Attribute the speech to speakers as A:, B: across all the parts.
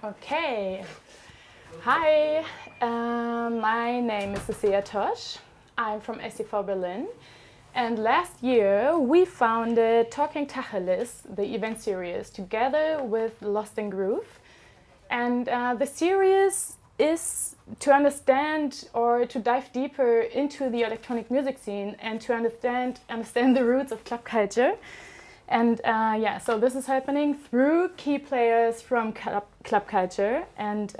A: Okay. Hi, my name is Cecilia Tosh. I'm from SEV Berlin. And last year we founded Talking Tacheles, the event series, together with Lost in Groove. And the series is to understand or to dive deeper into the electronic music scene and to understand the roots of club culture. And so this is happening through key players from club culture. And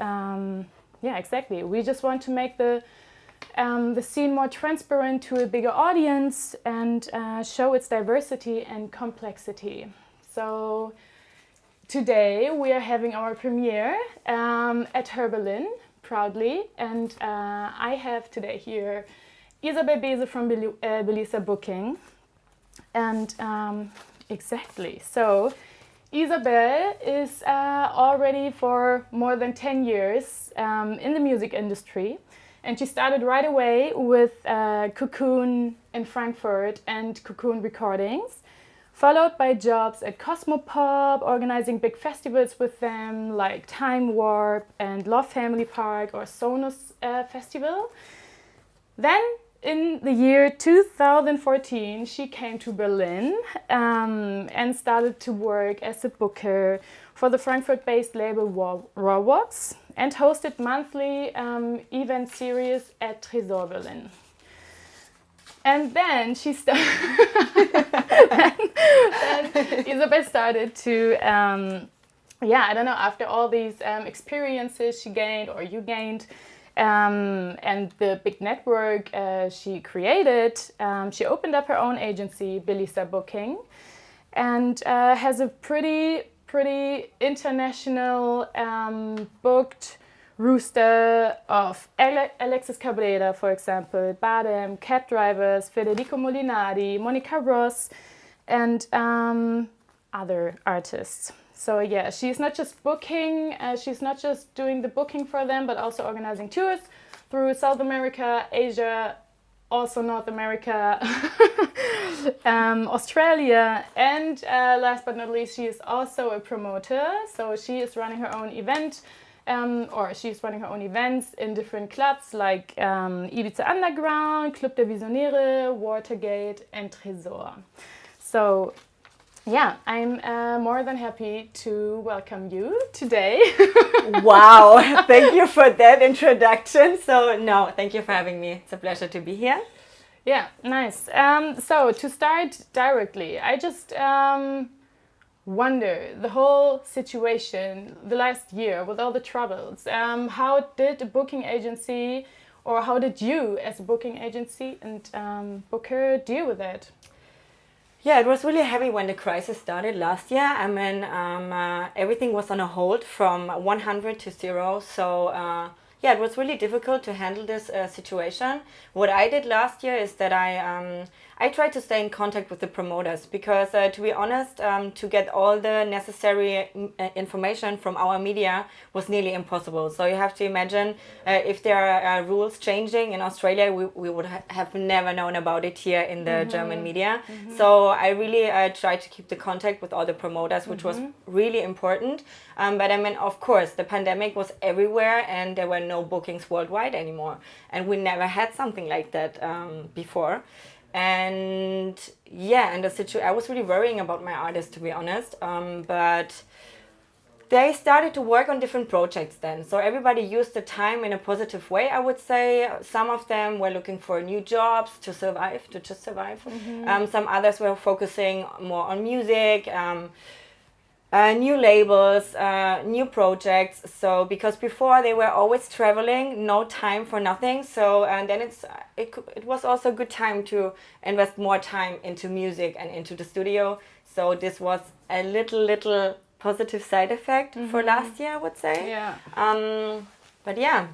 A: exactly. We just want to make the scene more transparent to a bigger audience and show its diversity and complexity. So today we are having our premiere at Her Berlin, proudly. And I have today here Isabelle Beese from Belisa Booking. And exactly. So Isabelle is already for more than 10 years in the music industry. And she started right away with Cocoon in Frankfurt and Cocoon Recordings, followed by jobs at Cosmopop, organizing big festivals with them like Time Warp and Love Family Park or Sonus Festival. Then in the year 2014, she came to Berlin and started to work as a booker for the Frankfurt-based label Rawbox and hosted monthly event series at Tresor Berlin. And then Isabelle started to, after all these experiences she gained or you gained, and the big network she created, she opened up her own agency, Belisa Booking, and has a pretty international booked roster of Alexis Cabrera, for example, Badem, cab drivers, Federico Molinari, Monica Ross, and other artists. So yeah, she's not just booking, she's not just doing the booking for them, but also organizing tours through South America, Asia, also North America, Australia, and last but not least, she is also a promoter. So she is running her own event, she's running her own events in different clubs like Ibiza Underground, Club der Visionäre, Watergate, and Tresor. So yeah, I'm more than happy to welcome you today.
B: Wow, thank you for that introduction. Thank you for having me. It's a pleasure to be here.
A: Yeah, nice. So to start directly, I just wonder, the whole situation, the last year with all the troubles, how did a booking agency, or how did you as a booking agency and booker deal with that?
B: Yeah, it was really heavy when the crisis started last year. I mean, everything was on a hold from 100 to 0. So it was really difficult to handle this situation. What I did last year is that I tried to stay in contact with the promoters because, to be honest, to get all the necessary information from our media was nearly impossible. So you have to imagine if there are rules changing in Australia, we would have never known about it here in the German media. So I really tried to keep the contact with all the promoters, which was really important. But I mean, of course, the pandemic was everywhere and there were no bookings worldwide anymore. And we never had something like that before. And I was really worrying about my artists, to be honest. But they started to work on different projects then. So everybody used the time in a positive way, I would say. Some of them were looking for new jobs to just survive. Some others were focusing more on music, new labels, new projects. So because before they were always traveling, no time for nothing. So and then it was also a good time to invest more time into music and into the studio. So this was a little positive side effect for last year, I would say.
A: Yeah.
B: But yeah,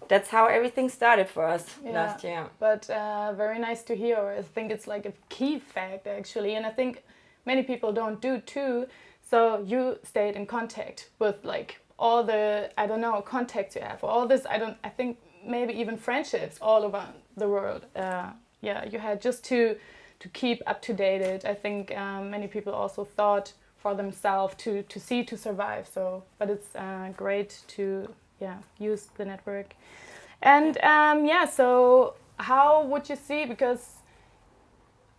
B: that's how everything started for us last year.
A: But very nice to hear. I think it's like a key fact actually, and I think many people don't do too. So you stayed in contact with like all the, I don't know, contacts you have, all this, I think maybe even friendships all over the world. You had just to keep up to date it. I think many people also thought for themselves to see to survive. So, but it's great to use the network. And so how would you see, because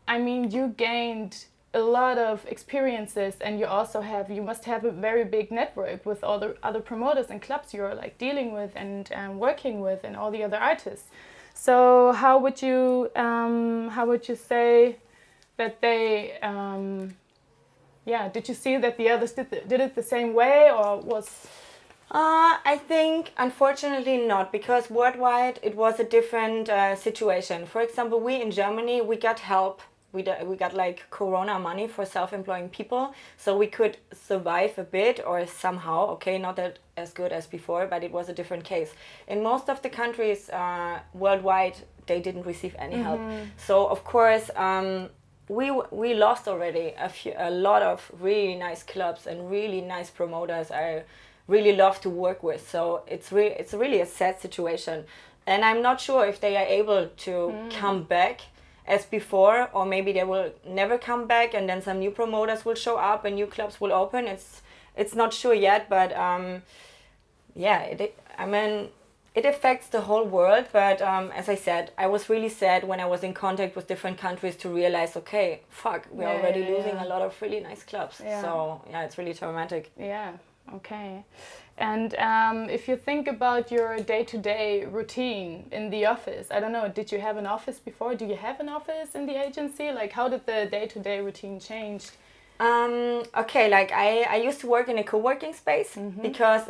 A: I mean you gained a lot of experiences, and you must have a very big network with all the other promoters and clubs you're like dealing with and working with, and all the other artists. So how would you say that they did you see that the others did it the same way, or was
B: I think unfortunately not, because worldwide it was a different situation. For example, we in Germany, we got help. We got like Corona money for self-employing people, so we could survive a bit or somehow. Okay, not that as good as before, but it was a different case. In most of the countries worldwide, they didn't receive any help. So of course, we lost already a lot of really nice clubs and really nice promoters I really love to work with. So it's really a sad situation, and I'm not sure if they are able to come back as before, or maybe they will never come back, and then some new promoters will show up and new clubs will open. It's not sure yet, but it affects the whole world. But as I said, I was really sad when I was in contact with different countries to realize, okay, fuck, we're already losing a lot of really nice clubs. So it's really traumatic.
A: Yeah. Okay. And if you think about your day-to-day routine in the office, I don't know, did you have an office before? Do you have an office in the agency? Like, how did the day-to-day routine change?
B: Okay, like I used to work in a co-working space because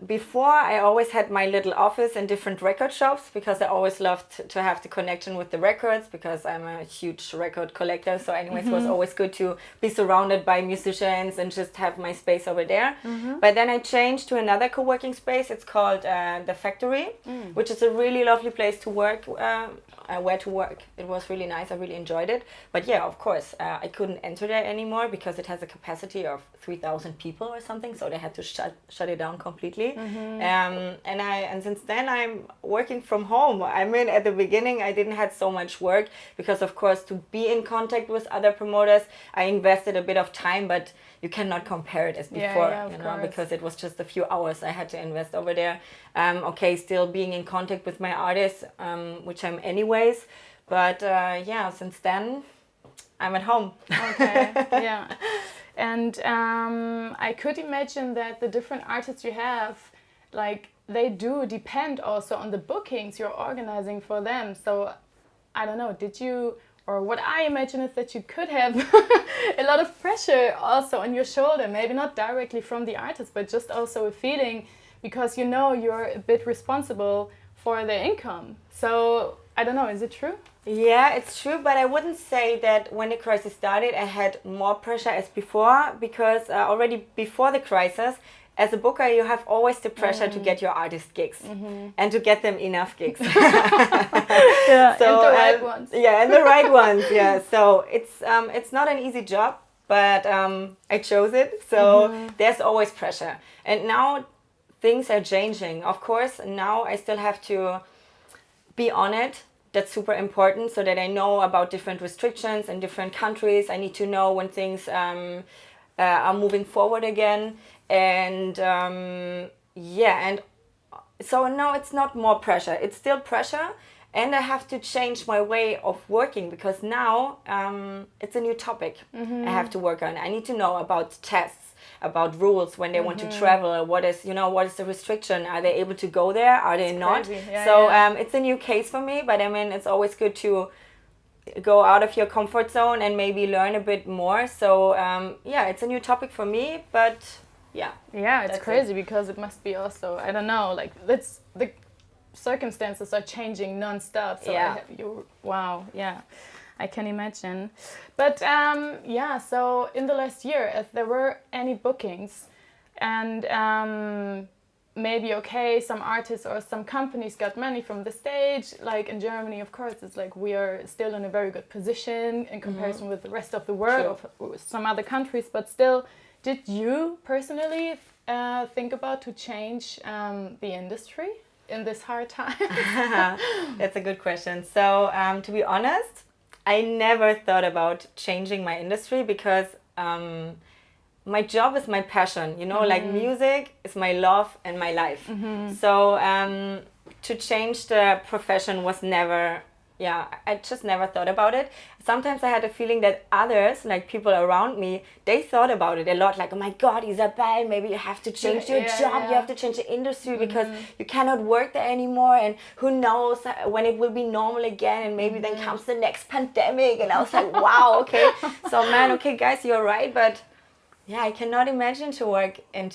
B: before I always had my little office in different record shops, because I always loved to have the connection with the records, because I'm a huge record collector. So anyways, it was always good to be surrounded by musicians and just have my space over there. But then I changed to another co-working space. It's called The Factory, which is a really lovely place to work, where to work. It was really nice. I really enjoyed it. But yeah, of course, I couldn't enter there anymore because it has a capacity of 3,000 people or something. So they had to shut it down completely. And since then I'm working from home. I mean, at the beginning I didn't have so much work because, of course, to be in contact with other promoters, I invested a bit of time, but you cannot compare it as before, because it was just a few hours I had to invest over there. Okay, still being in contact with my artists, which I'm anyways, but since then I'm at home.
A: Okay, yeah. And I could imagine that the different artists you have, like, they do depend also on the bookings you're organizing for them. So I don't know, did you, or what I imagine is that you could have a lot of pressure also on your shoulder, maybe not directly from the artist, but just also a feeling, because you're a bit responsible for their income. So I don't know, is it true?
B: Yeah, it's true, but I wouldn't say that when the crisis started I had more pressure as before, because already before the crisis, as a booker, you have always the pressure to get your artist gigs and to get them enough gigs.
A: Yeah, so, and the right ones.
B: Yeah, and the right ones. Yeah, so it's not an easy job, but I chose it. So there's always pressure, and now things are changing. Of course, now I still have to be on it. That's super important, so that I know about different restrictions in different countries. I need to know when things are moving forward again. And and so no, it's not more pressure, it's still pressure, and I have to change my way of working, because now it's a new topic I have to work on. I need to know about tests, about rules when they want to travel. What is the restriction? Are they able to go there? Are they not? Yeah, it's a new case for me, but I mean, it's always good to go out of your comfort zone and maybe learn a bit more. So it's a new topic for me, but
A: it's crazy because it must be also, I don't know, like, the circumstances are changing non-stop. So I can imagine. But so in the last year, if there were any bookings, and maybe some artists or some companies got money from the stage, like in Germany, of course, it's like we are still in a very good position in comparison with the rest of the world, or some other countries, but still. Did you personally think about to change the industry in this hard time?
B: That's a good question. So to be honest, I never thought about changing my industry, because my job is my passion, you know, like music is my love and my life. So to change the profession was never, I just never thought about it. Sometimes I had a feeling that others, like people around me, they thought about it a lot, like, oh my God, Isabelle, maybe you have to change your job, you have to change the industry because you cannot work there anymore, and who knows when it will be normal again, and maybe then comes the next pandemic. And I was like, wow, okay. So man, okay guys, you're right, but yeah, I cannot imagine to work in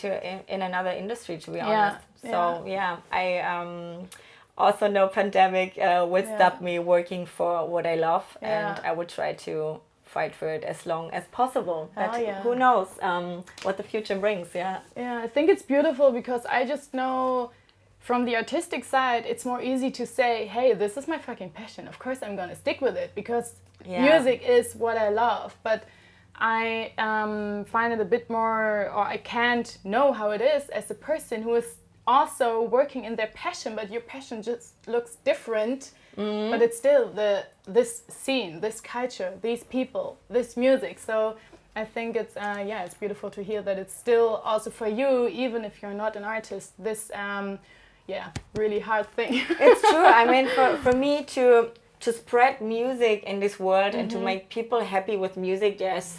B: another industry, to be honest. So I also no pandemic would stop me working for what I love, and I would try to fight for it as long as possible. But who knows what the future brings? Yeah,
A: I think it's beautiful because I just know from the artistic side, it's more easy to say, hey, this is my fucking passion. Of course I'm gonna stick with it because music is what I love. But I find it a bit more, or I can't know how it is as a person who is also working in their passion, but your passion just looks different. But it's still this scene, this culture, these people, this music. So I think it's it's beautiful to hear that it's still also for you, even if you're not an artist, this really hard thing.
B: It's true. I mean, for me to spread music in this world and to make people happy with music, there's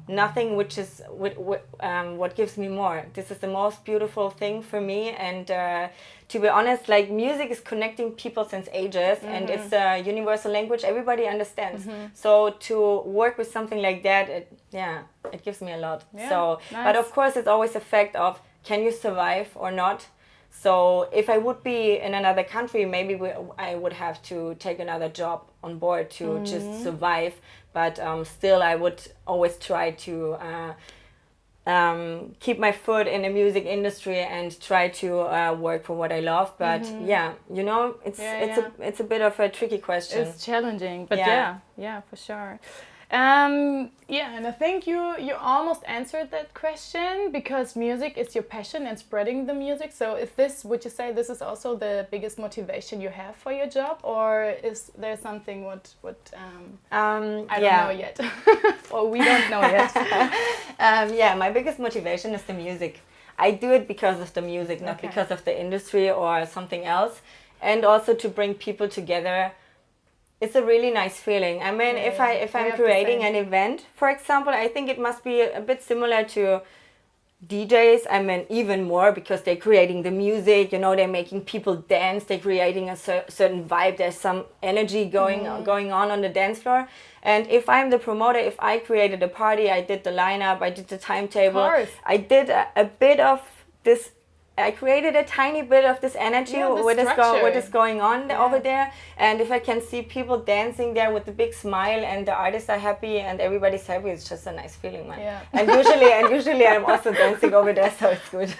B: nothing which is what gives me more. This is the most beautiful thing for me, and to be honest, like, music is connecting people since ages, and it's a universal language everybody understands. So to work with something like that, it gives me a lot. So nice. But of course it's always a fact of, can you survive or not? So if I would be in another country, maybe I would have to take another job on board to just survive. But still, I would always try to keep my foot in the music industry and try to work for what I love. But you know, it's a bit of a tricky question.
A: It's challenging, but yeah, for sure. And I think you almost answered that question, because music is your passion and spreading the music. So would you say this is also the biggest motivation you have for your job, or is there something what I don't know yet, or we don't know yet?
B: My biggest motivation is the music. I do it because of the music, not because of the industry or something else, and also to bring people together. It's a really nice feeling. I mean, if I'm creating an event, for example, I think it must be a bit similar to DJs. I mean, even more, because they're creating the music, you know, they're making people dance, they're creating a certain vibe, there's some energy going on the dance floor. And if I'm the promoter, if I created a party, I did the lineup, I did the timetable, I did a bit of this. I created a tiny bit of this energy, what is going on over there. And if I can see people dancing there with a big smile and the artists are happy and everybody's happy, it's just a nice feeling, man.
A: Yeah.
B: And usually I'm also dancing over there, so it's good.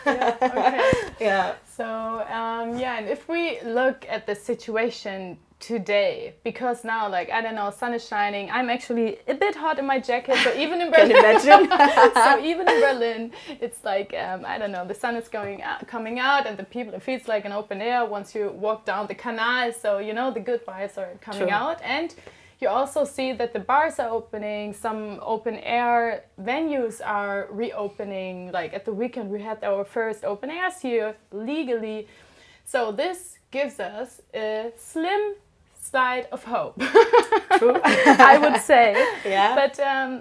A: So and if we look at the situation today, because now, like, I don't know, sun is shining, I'm actually a bit hot in my jacket, so even in Berlin, so even in Berlin, it's like, I don't know, the sun is coming out, and it feels like an open air once you walk down the canal, so, you know, the good vibes are coming out. And you also see that the bars are opening, some open air venues are reopening, like at the weekend we had our first open airs here legally, so this gives us a slim side of hope.
B: True.
A: I would say.
B: But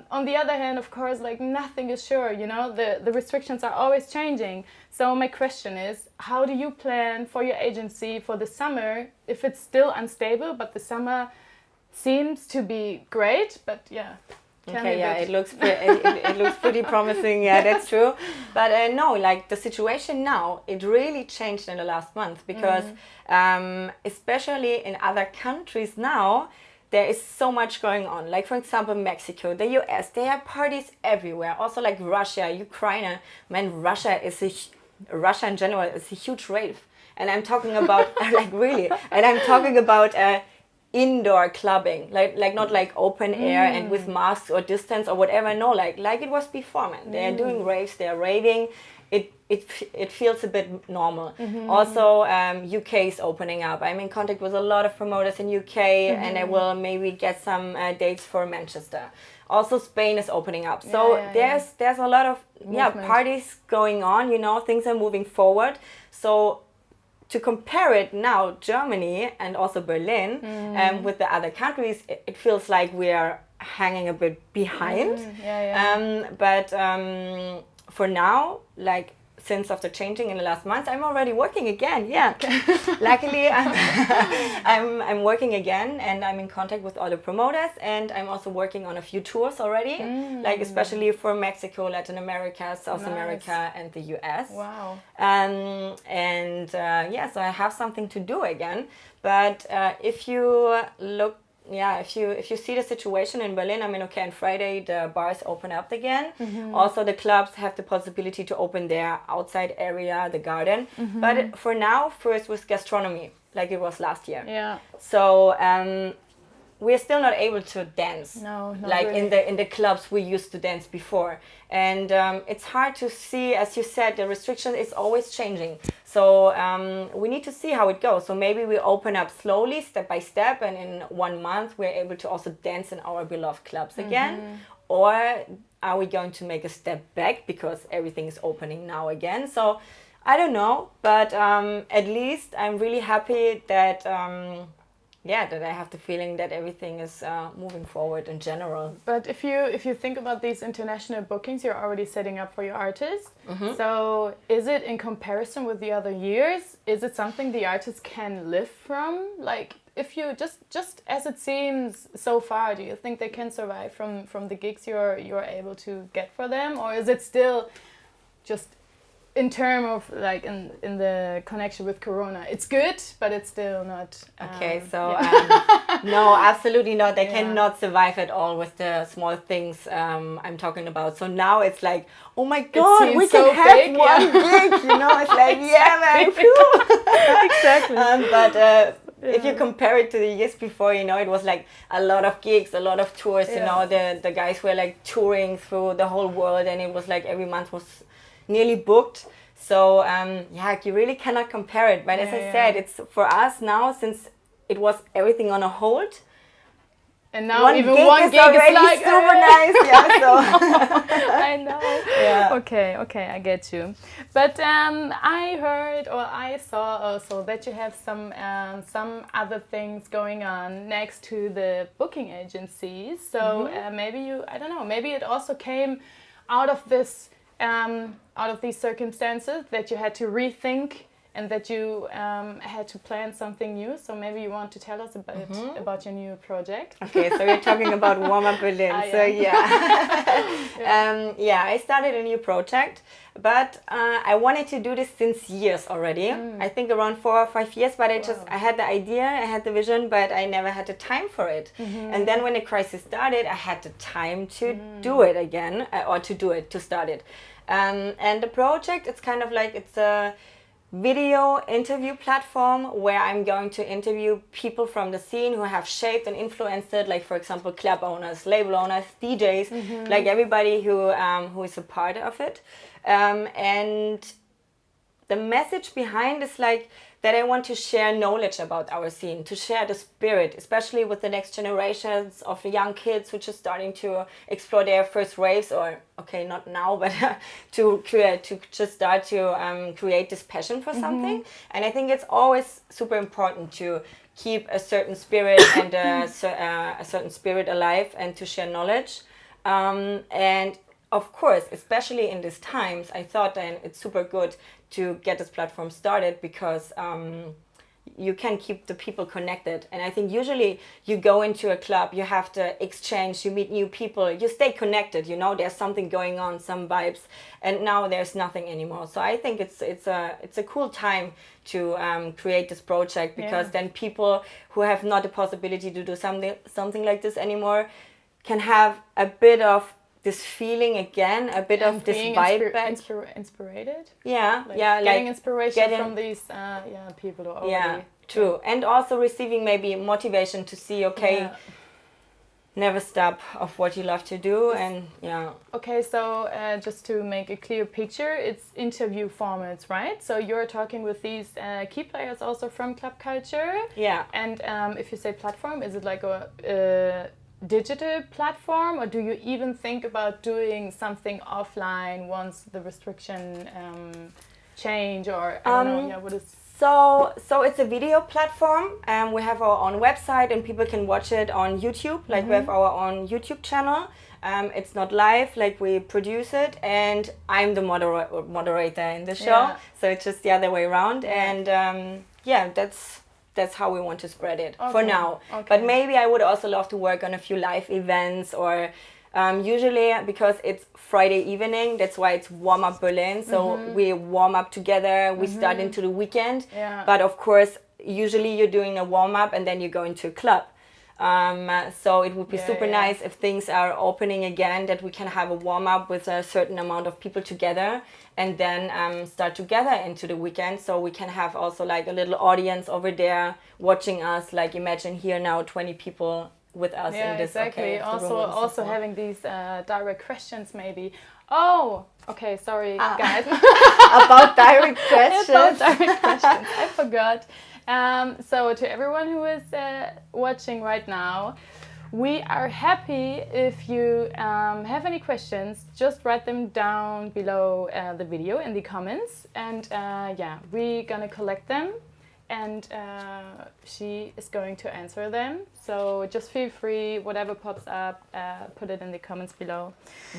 A: on the other hand, of course, like, nothing is sure, you know, the restrictions are always changing. So my question is, how do you plan for your agency for the summer if it's still unstable, but the summer seems to be great? But it looks pretty promising. Yeah, that's true. But no, like, the situation now, it really changed in the last month, because especially in other countries now, there is so much going on. Like, for example, Mexico, the US, there are parties everywhere. Also, like, Russia, Ukraine. Man, Russia in general is a huge rave. And I'm talking about, like, really, and I'm talking about indoor clubbing, like not like open air and with masks or distance or whatever. No, like it was before, man. They're doing raves, they're raving. It feels a bit normal. Also, UK is opening up. I'm in contact with a lot of promoters in UK, and I will maybe get some dates for Manchester.
B: also Spain is opening up. So there's a lot of parties going on, you know, things are moving forward. So to compare it now, Germany and also Berlin, with the other countries, it feels like we are hanging a bit behind. But for now, like since after changing in the last month, I'm already working again. Yeah, luckily I'm working again, and I'm in contact with all the promoters, and I'm also working on a few tours already, like especially for Mexico, Latin America, South America, and the US.
A: Wow.
B: So I have something to do again. But if you look. Yeah, if you see the situation in Berlin, I mean, okay, on Friday the bars open up again. Also, the clubs have the possibility to open their outside area, the garden. But for now, first was gastronomy, like it was last year.
A: Yeah.
B: So we're still not able to dance.
A: No, not
B: like
A: really.
B: in the clubs we used to dance before, and it's hard to see. As you said, the restriction is always changing. So we need to see how it goes. So maybe we open up slowly, step by step, and in 1 month we're able to also dance in our beloved clubs again. Or are we going to make a step back because everything is opening now again? So I don't know, but at least I'm really happy that that I have the feeling that everything is moving forward in general.
A: But if you think about these international bookings you're already setting up for your artists, so is it in comparison with the other years? Is it something the artists can live from? Like, if you just as it seems so far, do you think they can survive from the gigs you're able to get for them, or is it still just in terms of like in the connection with Corona, it's good, but it's still not.
B: No, absolutely not. They cannot survive at all with the small things I'm talking about. So now it's like, oh my God, we can have big, one gig. You know, it's like, man,
A: exactly.
B: If you compare it to the years before, you know, it was like a lot of gigs, a lot of tours. You know, the guys were like touring through the whole world, and it was like every month was nearly booked. So you really cannot compare it. But as I said, it's for us now, since it was everything on a hold,
A: and now one gig is like
B: super nice.
A: I know. Okay, I get you. But I heard or I saw also that you have some other things going on next to the booking agencies. So maybe it also came out of this. Out of these circumstances that you had to rethink and that you had to plan something new. So maybe you want to tell us about your new project.
B: Okay, so we're talking about Warm Up Berlin. I started a new project, but I wanted to do this since years already. I think around 4 or 5 years, but I had the idea, I had the vision, but I never had the time for it. And then when the crisis started, I had the time to do it again, to start it. And the project, it's kind of like, it's a video interview platform where I'm going to interview people from the scene who have shaped and influenced it, like for example club owners, label owners, DJs, like everybody who is a part of it. And the message behind is like that I want to share knowledge about our scene, to share the spirit, especially with the next generations of the young kids which are starting to explore their first raves, or okay, not now, but to just start to create this passion for something. And I think it's always super important to keep a certain spirit and a certain spirit alive, and to share knowledge. And of course, especially in these times, I thought then it's super good to get this platform started, because you can keep the people connected. And I think usually you go into a club, you have to exchange, you meet new people, you stay connected, you know, there's something going on, some vibes, and now there's nothing anymore. So I think it's a cool time to create this project, because then people who have not the possibility to do something like this anymore can have a bit of this feeling again, a bit of this vibe back.
A: Inspired?
B: Getting
A: inspiration from these people who already...
B: Yeah, true. And also receiving maybe motivation to see, never stop of what you love to do. And
A: Okay, so just to make a clear picture, it's interview formats, right? So you're talking with these key players also from club culture.
B: Yeah.
A: And if you say platform, is it like digital platform, or do you even think about doing something offline once the restriction change, or I don't know, yeah, what is...
B: So it's a video platform, and we have our own website, and people can watch it on YouTube. Like we have our own YouTube channel. It's not live, like we produce it, and I'm the moderator in the show. So it's just the other way around, and that's how we want to spread it for now. But maybe I would also love to work on a few live events, or usually because it's Friday evening, that's why it's warm up Berlin. So we warm up together, we start into the weekend. But of course, usually you're doing a warm up and then you go into a club. So it would be super nice if things are opening again, that we can have a warm up with a certain amount of people together, and then start together into the weekend. So we can have also like a little audience over there watching us. Like imagine here now 20 people with us in this.
A: Exactly. Also having these direct questions maybe. Oh, okay, sorry guys.
B: About direct questions.
A: I forgot. So to everyone who is watching right now, we are happy if you have any questions, just write them down below the video in the comments, and we're gonna collect them, and she is going to answer them. So just feel free, whatever pops up, put it in the comments below.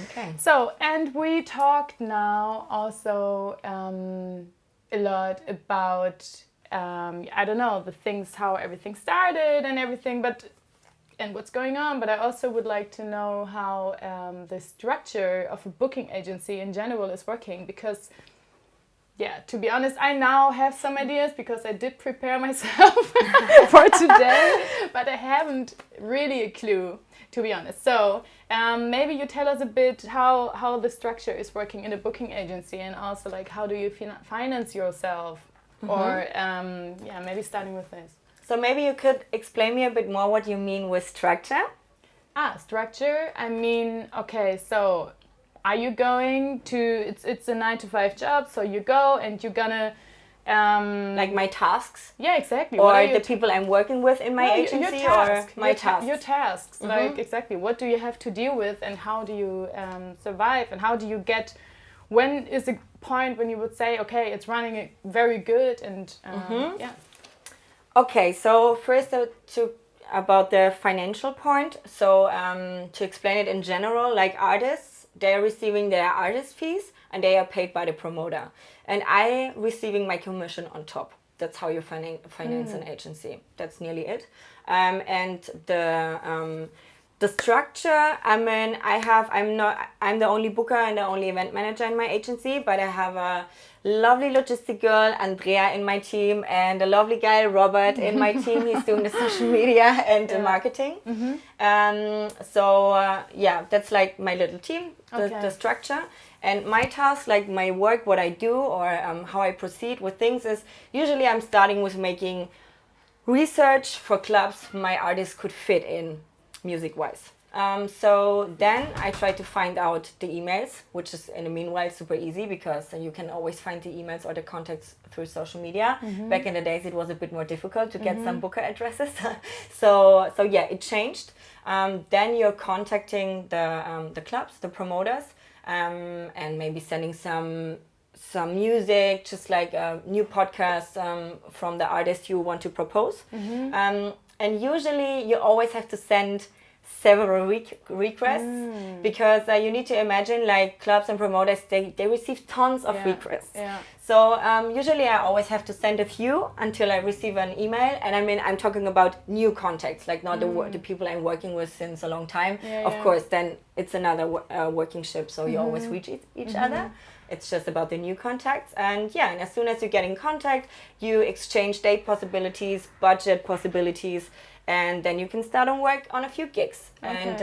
B: Okay.
A: So, and we talked now also a lot about I don't know, the things, how everything started and everything, and what's going on. But I also would like to know how the structure of a booking agency in general is working, because, to be honest, I now have some ideas because I did prepare myself for today, but I haven't really a clue, to be honest. So maybe you tell us a bit how the structure is working in a booking agency, and also like how do you finance yourself? Or maybe starting with this.
B: So maybe you could explain me a bit more what you mean with structure.
A: Structure. I mean, okay, so are you going to? It's a 9-to-5 job, so you go and you're gonna.
B: Like my tasks.
A: Yeah, exactly.
B: Or the people I'm working with in my agency, or my tasks.
A: Your tasks, like exactly. What do you have to deal with, and how do you survive, and how do you get? When is the point when you would say, okay, it's running very good, and
B: Okay, so first about the financial point. So to explain it in general, like artists, they're receiving their artist fees and they are paid by the promoter, and I receiving my commission on top. That's how you finance an agency. That's nearly it. And the structure, I mean, I'm the only booker and the only event manager in my agency, but I have a lovely logistic girl, Andrea, in my team, and a lovely guy, Robert, in my team. He's doing the social media and the marketing. That's like my little team, the structure. And my task, like my work, what I do, or how I proceed with things is, usually I'm starting with making research for clubs my artists could fit in music-wise. So then I try to find out the emails, which is in the meanwhile super easy, because you can always find the emails or the contacts through social media. Back in the days it was a bit more difficult to get some booker addresses. so it changed. Then you're contacting the clubs, the promoters, and maybe sending some music, just like a new podcast from the artist you want to propose. And usually you always have to send several requests, because you need to imagine, like clubs and promoters, they receive tons of requests. So usually I always have to send a few until I receive an email. And I mean, I'm talking about new contacts, like not the people I'm working with since a long time. Of course, then it's another working ship, so you always reach each other. It's just about the new contacts. And and as soon as you get in contact, you exchange date possibilities, budget possibilities, and then you can start on work on a few gigs. And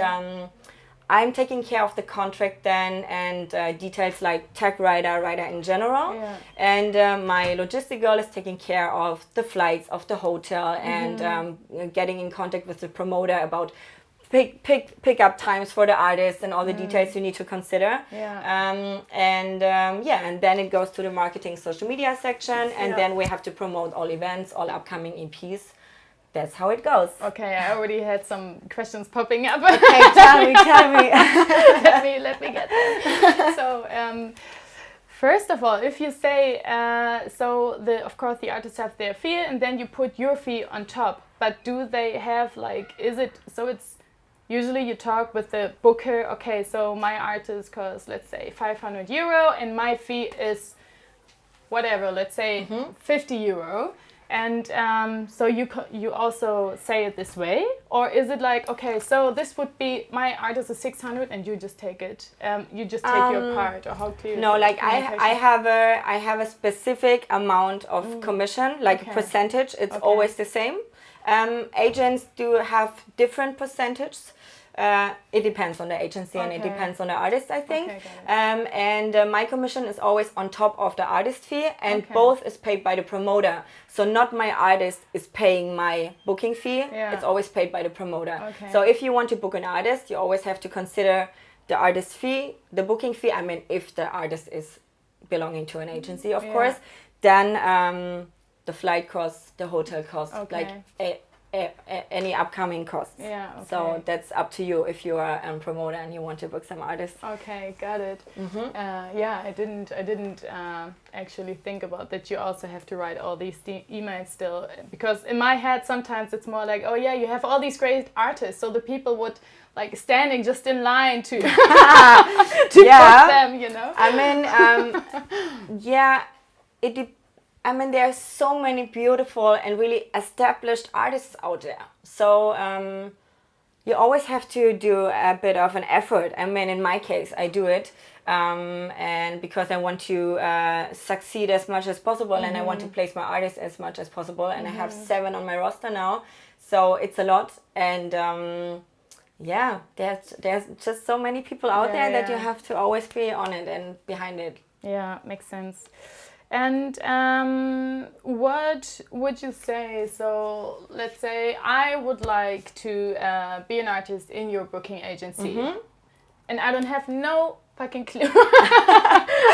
B: I'm taking care of the contract then, and details like tag writer in general. And my logistic girl is taking care of the flights, of the hotel, and getting in contact with the promoter about pick up times for the artists and all the details you need to consider. And then it goes to the marketing social media section, and then we have to promote all events, all upcoming EPs. that's how it goes.
A: Okay, I already had some questions popping up.
B: Okay, tell me.
A: let me get them. So, first of all, if you say, of course the artists have their fee and then you put your fee on top, but do they have like, it's usually you talk with the booker, okay, so my artist costs, let's say, €500 and my fee is whatever, let's say €50. And so you also say it this way, or is it like, okay, so this would be my artist is 600 and you just take it, you just take your part, or how clear?
B: No, like I have a specific amount of commission, like percentage. It's always the same. Agents do have different percentages. It depends on the agency and it depends on the artist, I think. And my commission is always on top of the artist fee, and both is paid by the promoter. So not my artist is paying my booking fee, it's always paid by the promoter. So if you want to book an artist, you always have to consider the artist fee, the booking fee. I mean, if the artist is belonging to an agency, of course, then the flight costs, the hotel costs, like any upcoming costs. So that's up to you if you are a promoter and you want to book some artists.
A: Okay, got it. I didn't actually think about that. You also have to write all these emails still, because in my head sometimes it's more like, oh yeah, you have all these great artists, so the people would like standing just in line to book them, you know.
B: I mean, I mean, there are so many beautiful and really established artists out there. So you always have to do a bit of an effort. I mean, in my case, I do it. And because I want to succeed as much as possible, and I want to place my artists as much as possible. And I have 7 on my roster now. So it's a lot. And there's just so many people out there that you have to always be on it and behind it.
A: Yeah, makes sense. And what would you say? So let's say I would like to be an artist in your booking agency, and I don't have no fucking clue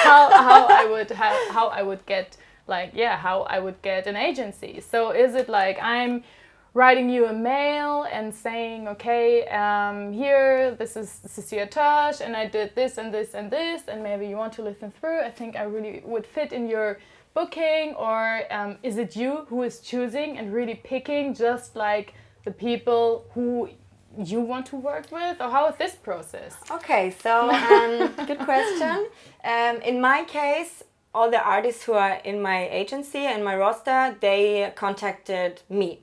A: how I would get an agency. So is it like I'm writing you a mail and saying, okay, here, this is Cecilia Tosh, and I did this and this and this, and maybe you want to listen through. I think I really would fit in your booking, or is it you who is choosing and really picking just like the people who you want to work with, or how is this process?
B: Okay, so good question. In my case, all the artists who are in my agency and my roster, they contacted me.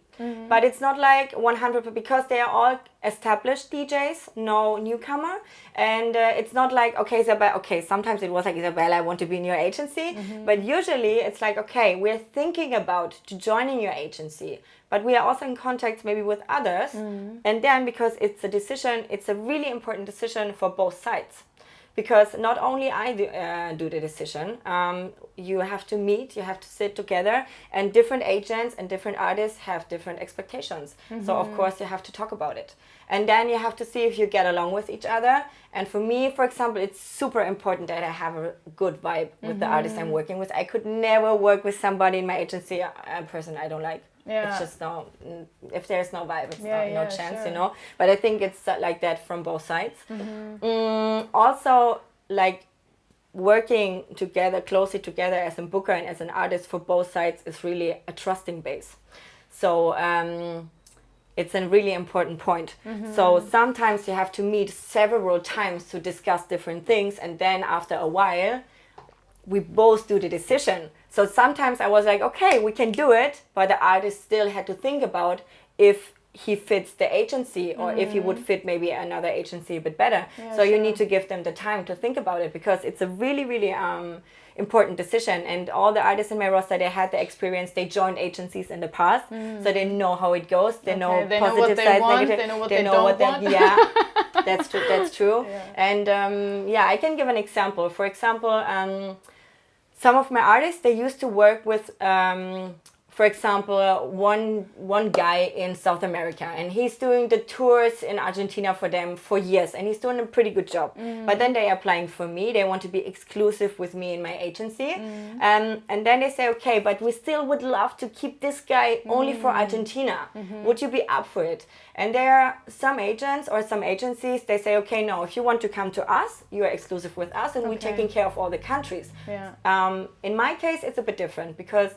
B: But it's not like 100, because they are all established DJs, no newcomer. And it's not like, okay, Isabelle, sometimes it was like, Isabelle, I want to be in your agency. But usually it's like, okay, we're thinking about to joining your agency, but we are also in contact maybe with others. And then because it's a decision, it's a really important decision for both sides. Because not only I do the decision, you have to meet, you have to sit together, and different agents and different artists have different expectations. So of course you have to talk about it. And then you have to see if you get along with each other. And for me, for example, it's super important that I have a good vibe with the artist I'm working with. I could never work with somebody in my agency, a person I don't like. It's just if there's no vibe, it's no chance, you know. But I think it's like that from both sides. Also, like working together, closely together as a booker and as an artist for both sides is really a trusting base. So it's a really important point. So sometimes you have to meet several times to discuss different things, and then after a while, we both do the decision. So sometimes I was like, okay, we can do it, but the artist still had to think about if he fits the agency, or if he would fit maybe another agency a bit better. So you need to give them the time to think about it, because it's a really, really important decision. And all the artists in my roster, they had the experience, they joined agencies in the past, so they know how it goes. They know positive sides, negative.
A: They know what they don't want.
B: Yeah, that's true. And I can give an example. For example, some of my artists, they used to work with for example, one guy in South America, and he's doing the tours in Argentina for them for years, and he's doing a pretty good job. But then they are applying for me. They want to be exclusive with me in my agency. And then they say, okay, but we still would love to keep this guy only for Argentina. Would you be up for it? And there are some agents or some agencies, they say, okay, no, if you want to come to us, you are exclusive with us, and we're taking care of all the countries. In my case, it's a bit different, because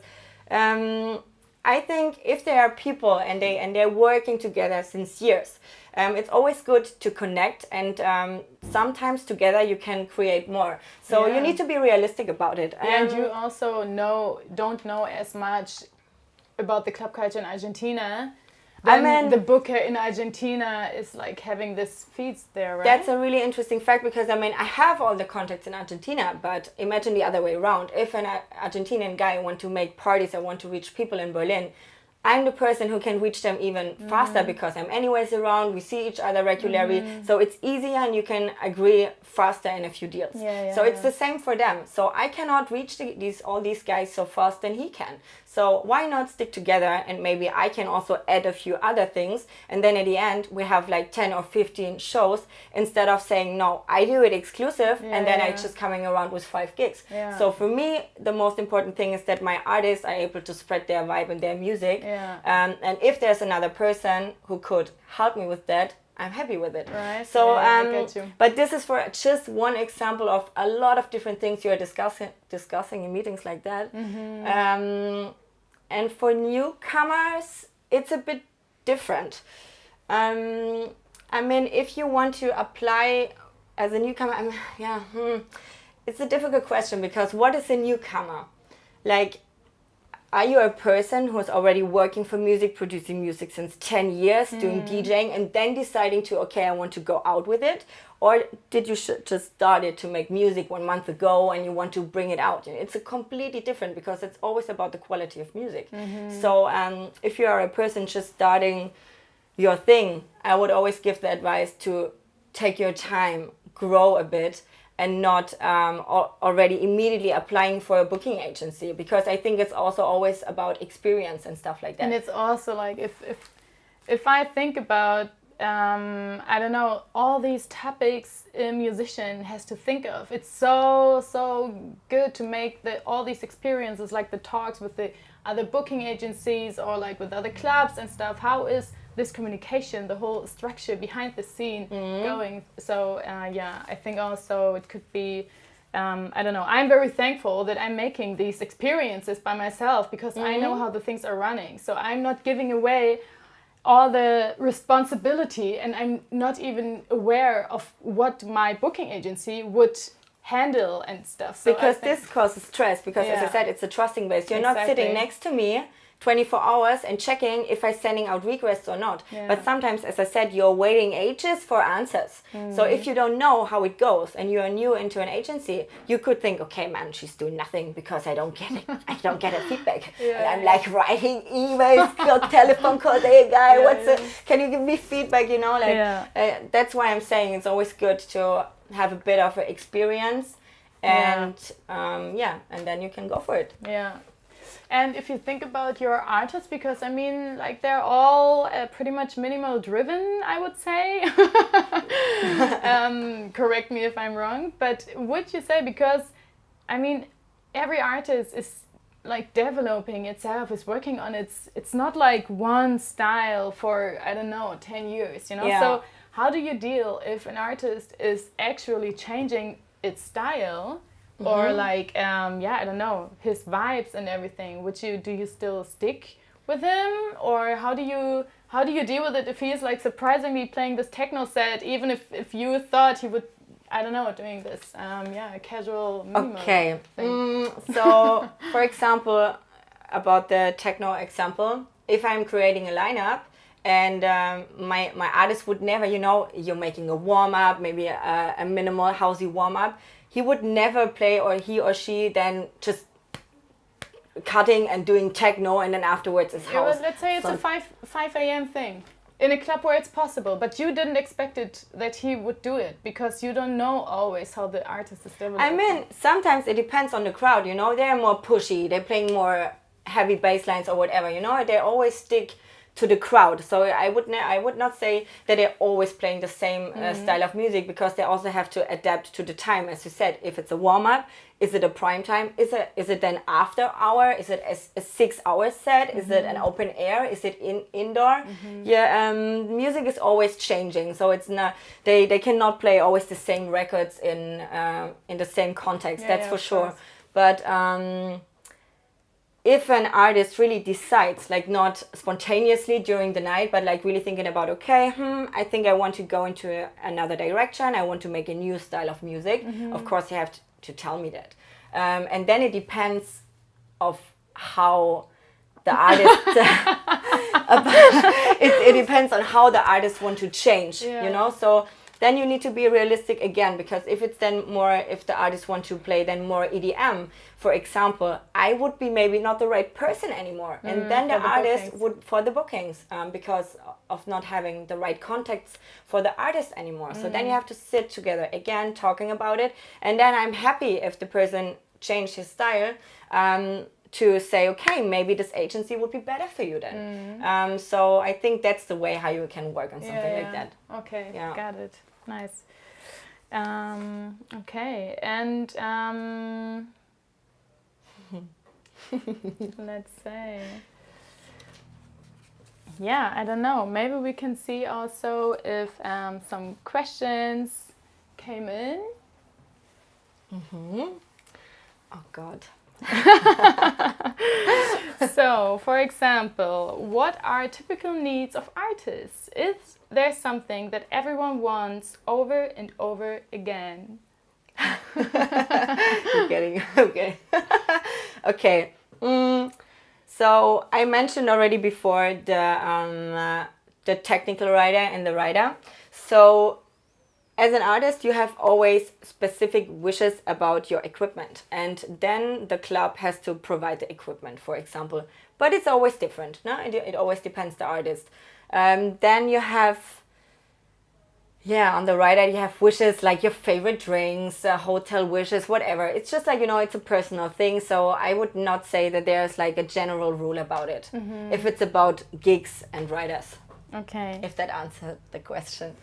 B: I think if there are people and they're working together since years, it's always good to connect, and sometimes together you can create more. So you need to be realistic about it.
A: And you also don't know as much about the club culture in Argentina. Then the booker in Argentina is like having this feeds there, right?
B: That's a really interesting fact, because I have all the contacts in Argentina, but imagine the other way around. If an Argentinian guy want to make parties or want to reach people in Berlin, I'm the person who can reach them even faster, because I'm anyways around, we see each other regularly, so it's easier and you can agree faster in a few deals. So it's the same for them. So I cannot reach all these guys so fast than he can. So why not stick together, and maybe I can also add a few other things, and then at the end we have like 10 or 15 shows, instead of saying, no, I do it exclusive, and then I just coming around with 5 gigs. So for me, the most important thing is that my artists are able to spread their vibe and their music. And if there's another person who could help me with that, I'm happy with it.
A: Right.
B: So,
A: I get you.
B: but this is for just one example of a lot of different things you are discussing in meetings like that. And for newcomers, it's a bit different. If you want to apply as a newcomer, it's a difficult question, because what is a newcomer? Like, are you a person who is already working for music, producing music since 10 years, doing DJing, and then deciding to, okay, I want to go out with it? Or did you just started to make music 1 month ago and you want to bring it out? It's a completely different, because it's always about the quality of music. So if you are a person just starting your thing, I would always give the advice to take your time, grow a bit, and not already immediately applying for a booking agency, because I think it's also always about experience and stuff like that.
A: And it's also like, if I think about I don't know, all these topics a musician has to think of, it's so good to make all these experiences, like the talks with the other booking agencies or like with other clubs and stuff. How is this communication, the whole structure behind the scene going? So I think also it could be, I don't know, I'm very thankful that I'm making these experiences by myself, because I know how the things are running. So I'm not giving away all the responsibility, and I'm not even aware of what my booking agency would handle and stuff. So
B: because this causes stress, because as I said, it's a trusting base. You're not sitting next to me 24 hours and checking if I'm sending out requests or not. But sometimes, as I said, you're waiting ages for answers. So if you don't know how it goes and you're new into an agency, you could think, okay, man, she's doing nothing because I don't get it. I don't get a feedback. And I'm like writing emails, telephone calls, hey guy, can you give me feedback? That's why I'm saying it's always good to have a bit of an experience, and and then you can go for it.
A: And if you think about your artists, because I mean, like, they're all pretty much minimal driven, I would say. Correct me if I'm wrong, but would you say, because I mean, every artist is like developing itself, is working on it's not like one style for, I don't know, 10 years, So how do you deal if an artist is actually changing its style? Or like, I don't know, his vibes and everything. Do you still stick with him? Or how do you deal with it if he is like surprisingly playing this techno set, even if you thought he would, I don't know, doing this, a casual minimal thing?
B: So, for example, about the techno example, if I'm creating a lineup, and my artist would never, you're making a warm-up, maybe a minimal housey warm-up, he would never play, or he or she then just cutting and doing techno, and then afterwards is house.
A: Let's say it's a 5 a.m. thing in a club where it's possible, but you didn't expect it that he would do it, because you don't know always how the artist is developing.
B: I mean, sometimes it depends on the crowd, they're more pushy, they're playing more heavy bass lines or whatever, you know, they always stick to the crowd. So I would not say that they're always playing the same style of music, because they also have to adapt to the time, as you said. If it's a warm-up, is it a prime time? Is it then after hour? Is it a 6 hour set? Is it an open air? Is it indoor? Yeah, music is always changing, so it's not, they cannot play always the same records in the same context. That's for sure. But if an artist really decides, like not spontaneously during the night, but like really thinking about, okay, I think I want to go into another direction, I want to make a new style of music, of course you have to tell me that. And then it depends of how the artist, it depends on how the artist want to change, you know, so then you need to be realistic again, because if it's then more, if the artist want to play then more EDM, for example, I would be maybe not the right person anymore, and then the artist would, for the bookings, because of not having the right contacts for the artist anymore. So then you have to sit together again, talking about it, and then I'm happy if the person changed his style, to say, okay, maybe this agency would be better for you then. So I think that's the way how you can work on something like that.
A: Okay, got it. Nice. Okay, and let's say, yeah, I don't know. Maybe we can see also if some questions came in.
B: Oh God.
A: So, for example, what are typical needs of artists? Is there something that everyone wants over and over again?
B: You're getting okay. Okay. So I mentioned already before the technical writer and the writer. So as an artist, you have always specific wishes about your equipment, and then the club has to provide the equipment, for example. But it's always different, no? It always depends the artist. Then you have, on the right side you have wishes like your favorite drinks, hotel wishes, whatever. It's just like, you know, it's a personal thing. So I would not say that there's like a general rule about it. If it's about gigs and writers.
A: Okay.
B: If that answered the question.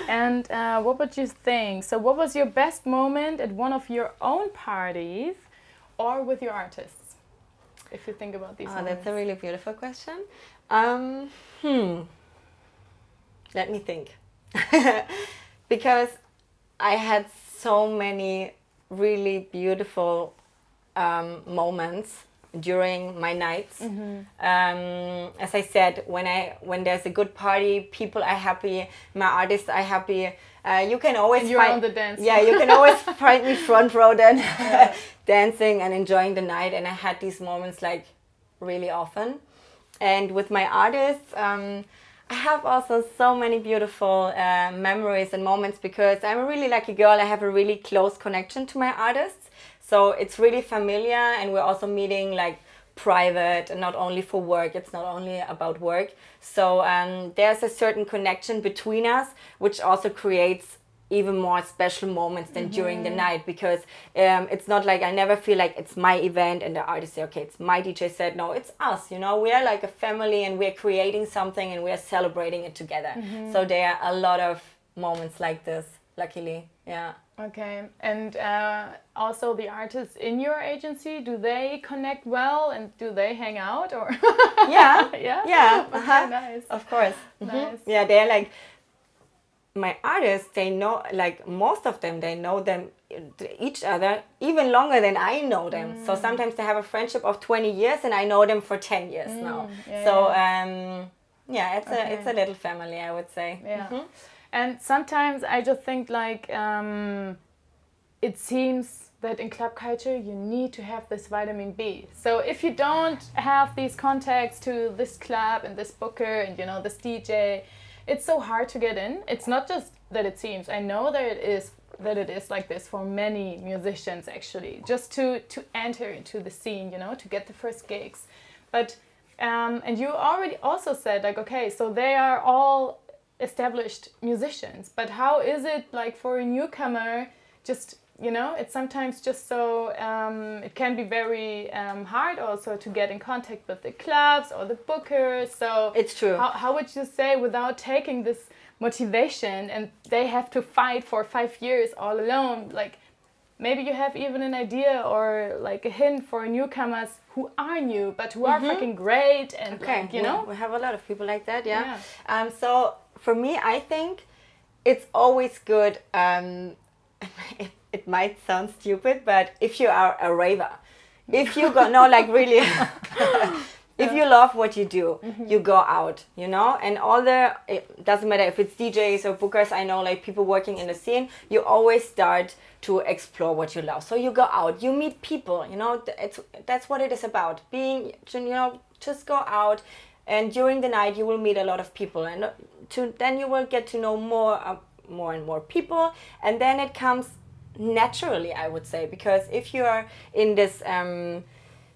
A: And what would you think? So what was your best moment at one of your own parties or with your artists? If you think about these moments.
B: That's a really beautiful question. Let me think. Because I had so many really beautiful moments during my nights. As I said, when there's a good party, people are happy, my artists are happy. You can always
A: and you're on the dance.
B: Yeah, you can always find me front row then, dancing and enjoying the night. And I had these moments like really often. And with my artists, I have also so many beautiful memories and moments, because I'm a really lucky girl. I have a really close connection to my artists. So it's really familiar, and we're also meeting like private and not only for work. It's not only about work. So there's a certain connection between us, which also creates even more special moments than during the night, because it's not like I never feel like it's my event and the artist say, okay, it's my DJ set. No, it's us, you know, we are like a family and we're creating something and we're celebrating it together. So there are a lot of moments like this, luckily. Yeah.
A: Okay, and also the artists in your agency, do they connect well and do they hang out or?
B: Yeah.
A: Yeah. Okay, nice.
B: Of course.
A: Nice.
B: Yeah, they're like my artists. They know, like most of them, they know them each other even longer than I know them. So sometimes they have a friendship of 20 years and I know them for 10 years now.
A: Yeah,
B: so it's a little family, I would say.
A: Yeah. And sometimes I just think like it seems that in club culture you need to have this vitamin B. So if you don't have these contacts to this club and this booker and, you know, this DJ, it's so hard to get in. It's not just that it seems. I know that it is like this for many musicians actually, just to enter into the scene, you know, to get the first gigs. But and you already also said like, okay, so they are all established musicians, but how is it like for a newcomer just you know, it's sometimes just so, it can be very hard also to get in contact with the clubs or the bookers. So
B: it's true.
A: How would you say, without taking this motivation, and they have to fight for 5 years all alone, like maybe you have even an idea or like a hint for newcomers who are new but who are fucking great, and like, you know,
B: we have a lot of people like that. So for me, I think it's always good. It might sound stupid, but if you are a raver, if you go, no, like really, if you love what you do, you go out, you know, and it doesn't matter if it's DJs or bookers. I know like people working in the scene, you always start to explore what you love. So you go out, you meet people, you know, that's what it is about. You know, just go out, and during the night you will meet a lot of people, and then you will get to know more and more people, and then it comes naturally, I would say, because if you are in this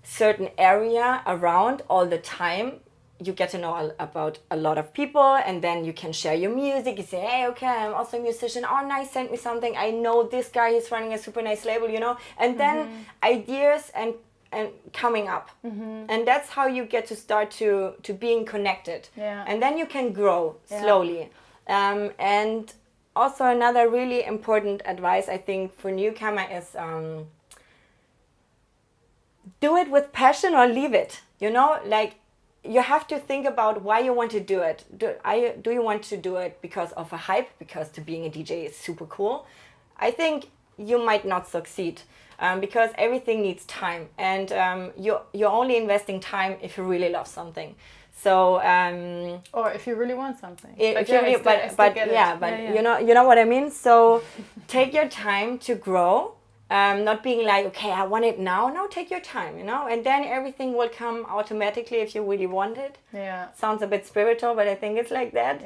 B: certain area around all the time, you get to know about a lot of people, and then you can share your music. You say, hey, okay, I'm also a musician. Oh, nice, send me something. I know this guy is running a super nice label, you know, and then ideas and coming up, and that's how you get to start to being connected, and then you can grow slowly. And also another really important advice, I think, for newcomer is do it with passion or leave it. You know, like you have to think about why you want to do it. Do you want to do it because of a hype? Because to being a DJ is super cool. I think you might not succeed because everything needs time, and you're only investing time if you really love something. So
A: or if you really want something,
B: but you know what I mean. So take your time to grow, not being like, okay, I want it now. No, take your time, you know, and then everything will come automatically if you really want it. Sounds a bit spiritual, but I think it's like that.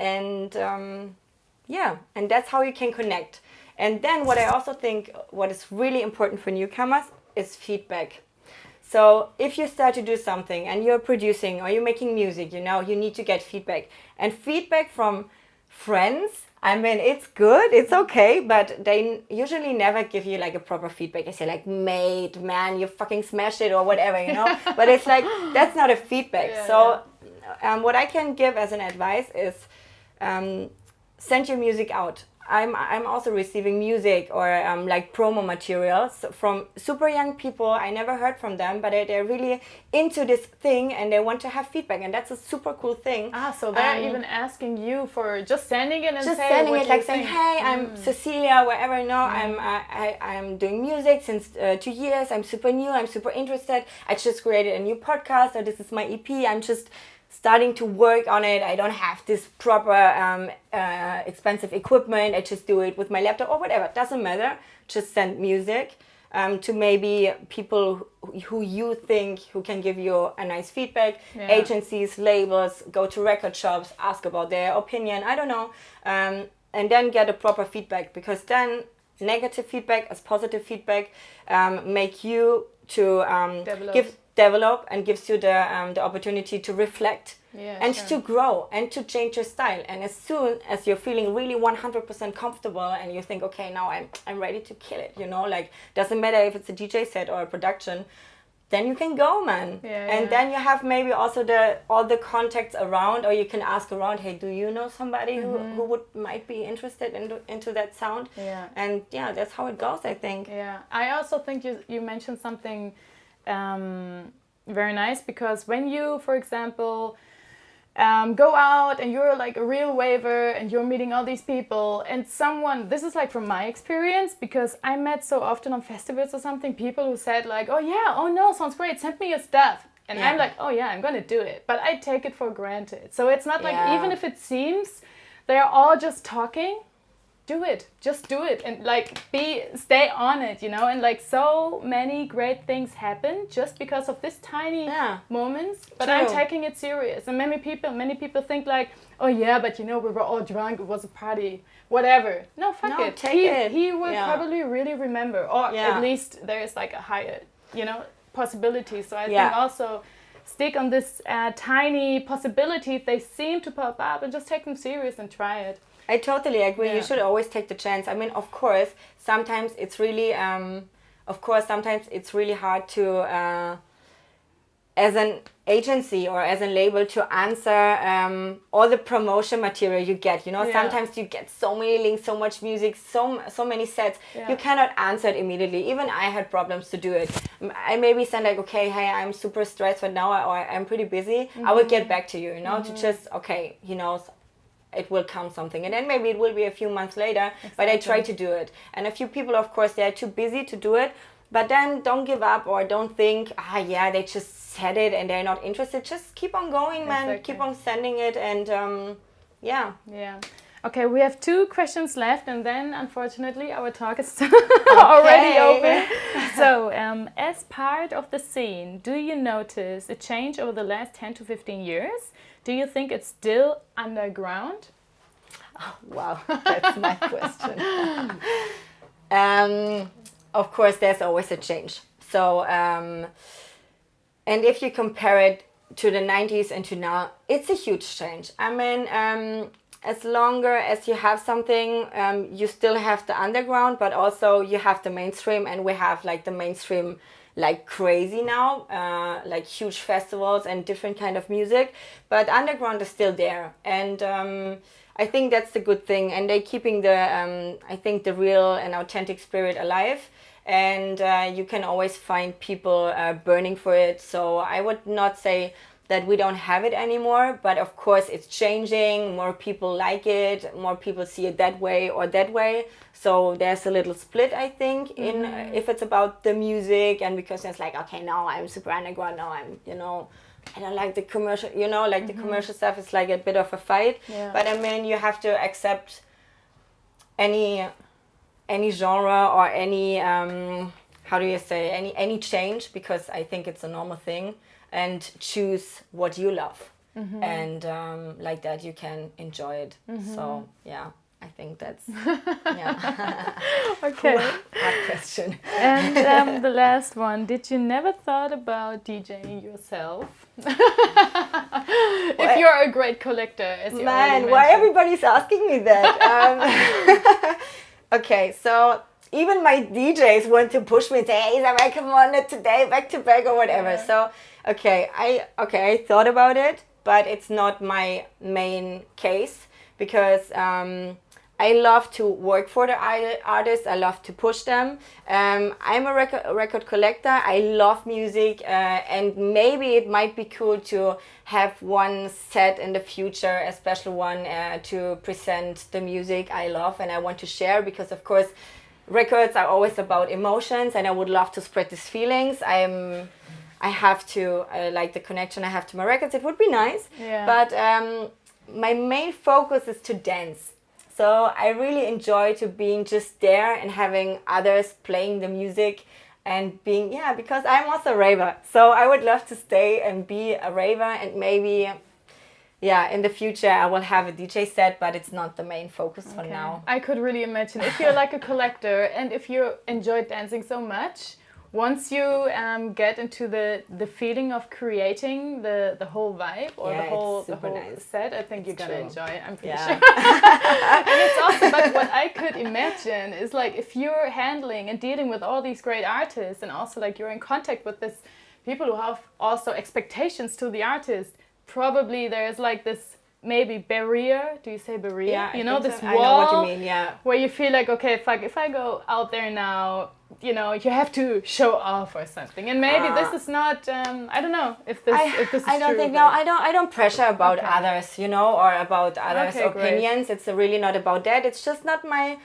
B: And that's how you can connect. And then what I also think, what is really important for newcomers is feedback. So if you start to do something and you're producing or you're making music, you know, you need to get feedback. And feedback from friends, I mean, it's good, it's okay, but they usually never give you like a proper feedback. They say like, mate, man, you fucking smashed it or whatever, you know. But it's like, that's not a feedback. What I can give as an advice is send your music out. I'm also receiving music or like promo materials from super young people. I never heard from them, but they're really into this thing and they want to have feedback, and that's a super cool thing.
A: So they're even asking you for just sending it and
B: just sending it, like saying, hey, I'm Cecilia, wherever, you know, I'm doing music since 2 years. I'm super new. I'm super interested. I just created a new podcast, or this is my EP. I'm just starting to work on it. I don't have this proper expensive equipment. I just do it with my laptop or whatever. It doesn't matter. Just send music to maybe people who you think who can give you a nice feedback. Agencies, labels, go to record shops, ask about their opinion. I don't know. And then get a proper feedback, because then negative feedback as positive feedback make you to develop and gives you the opportunity to reflect to grow and to change your style. And as soon as you're feeling really 100% comfortable and you think, okay, now I'm ready to kill it, you know, like doesn't matter if it's a DJ set or a production, then you can go, man. Then you have maybe also all the contacts around, or you can ask around, hey, do you know somebody who might be interested into that sound? And that's how it goes, I think.
A: I also think you mentioned something very nice, because when you, for example, go out and you're like a real waver and you're meeting all these people, and this is like from my experience, because I met so often on festivals or something, people who said like, oh no, sounds great, send me your stuff. And I'm like, oh yeah, I'm gonna do it. But I take it for granted. So it's not like, even if it seems they're all just talking, just do it and like stay on it, you know. And like so many great things happen just because of this tiny moments. But I'm taking it serious, and many people think like, oh yeah, but you know, we were all drunk, it was a party, whatever. No, fuck it. He will probably really remember, or at least there is like a higher, you know, possibility. So I think also stick on this tiny possibility if they seem to pop up, and just take them serious and try it.
B: I totally agree.
A: Yeah.
B: You should always take the chance. I mean, of course, sometimes it's really, hard to, as an agency or as a label, to answer all the promotion material you get. You know,
A: Yeah.
B: sometimes you get so many links, so much music, so many sets.
A: Yeah.
B: You cannot answer it immediately. Even I had problems to do it. I maybe send like, okay, hey, I'm super stressed right now, or I'm pretty busy. I will get back to you. You know, to just, okay, you know, it will come something, and then maybe it will be a few months later. But I try to do it. And a few people, of course, they are too busy to do it. But then don't give up, or don't think, they just said it and they're not interested. Just keep on going, man.
A: Exactly.
B: Keep on sending it, and
A: Yeah. Okay, we have 2 questions left, and then unfortunately our talk is already over. So, as part of the scene, do you notice a change over the last 10 to 15 years? Do you think it's still underground?
B: Oh, wow, that's my question. Of course, there's always a change. So, and if you compare it to the 90s and to now, it's a huge change. I mean, as longer as you have something, you still have the underground, but also you have the mainstream, and we have like the mainstream like crazy now, like huge festivals and different kind of music, but underground is still there. And I think that's the good thing, and they're keeping the, I think, the real and authentic spirit alive. And you can always find people burning for it. So I would not say that we don't have it anymore, but of course it's changing. More people like it, more people see it that way or that way. So there's a little split, I think, in if it's about the music, and because it's like, okay, now I'm super underground, now I'm, you know, I don't like the commercial, you know, like the commercial stuff is like a bit of a fight.
A: Yeah.
B: But I mean, you have to accept any genre or any how do you say, any change, because I think it's a normal thing, and choose what you love, and like that you can enjoy it. So yeah, I think that's
A: Okay.
B: hard question.
A: And the last one, did you never thought about DJing yourself? If you're a great collector, as you already
B: Man, why
A: mentioned.
B: everybody's asking me that? Okay, so even my DJs want to push me and say, hey, Isabelle, come on, not today, back to back or whatever.
A: Yeah.
B: So, I thought about it, but it's not my main case, because I love to work for the artists. I love to push them. I'm a record collector. I love music, and maybe it might be cool to have one set in the future, a special one, to present the music I love and I want to share, because of course records are always about emotions, and I would love to spread these feelings. I have to like the connection I have to my records. It would be nice, but my main focus is to dance. So I really enjoy to being just there and having others playing the music and being, because I'm also a raver. So I would love to stay and be a raver, and maybe, in the future I will have a DJ set, but it's not the main focus for now.
A: I could really imagine, if you're like a collector and if you enjoy dancing so much, once you get into the feeling of creating the whole vibe or the whole
B: nice.
A: set, I think you're gonna enjoy it. I'm pretty sure.
B: Yeah.
A: And it's also, but what I could imagine is like, if you're handling and dealing with all these great artists, and also like you're in contact with this people who have also expectations to the artist, probably there's like this maybe barrier. Do you say barrier?
B: Yeah,
A: you know, this
B: so.
A: wall.
B: I know what you mean,
A: where you feel like, okay, fuck, if I go out there now, you know, you have to show off or something, and maybe this is not. I don't know if this is
B: I don't
A: true,
B: think
A: but-
B: no. I don't pressure about others, you know, or about others'
A: Okay, great.
B: opinions. It's really not about that. It's just not my.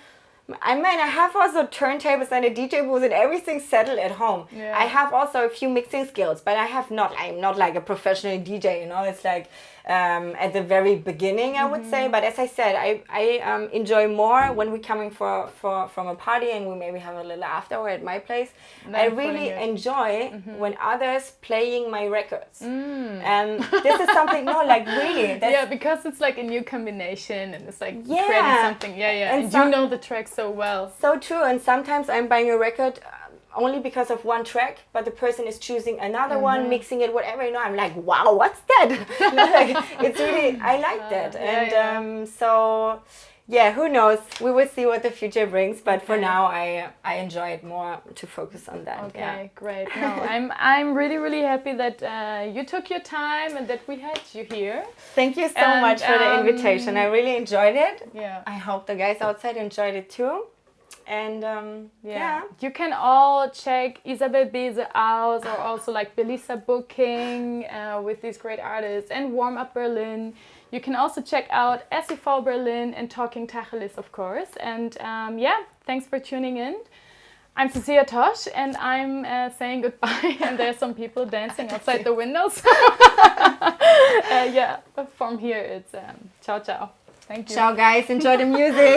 B: I mean, I have also turntables and a DJ booth and everything settled at home.
A: Yeah.
B: I have also a few mixing skills, but I'm not like a professional DJ, you know. It's like at the very beginning, I would say. But as I said, I enjoy more when we're coming from a party and we maybe have a little after at my place. I really enjoy when others playing my records. And this is something, really.
A: Because it's like a new combination, and it's like creating something. And you know the track so well.
B: So true. And sometimes I'm buying a record only because of one track, but the person is choosing another one, mixing it, whatever, you know. I'm like, wow, what's that? It's really, I like that. And yeah, who knows? We will see what the future brings. But for
A: Okay.
B: now, I enjoy it more to focus on that.
A: Okay,
B: Yeah.
A: great. No, I'm really happy that you took your time and that we had you here.
B: Thank you so
A: And,
B: much for the invitation. I really enjoyed it.
A: Yeah.
B: I hope the guys outside enjoyed it too. And yeah.
A: You can all check Isabelle Beese out, or also like Belisa booking with these great artists, and Warm Up Berlin. You can also check out SEV Berlin and Talking Tacheles, of course. And yeah, thanks for tuning in. I'm Cecilia Tosh, and I'm saying goodbye. And there's some people dancing outside the windows. Yeah, from here it's ciao ciao. Thank you.
B: Ciao guys, enjoy the music.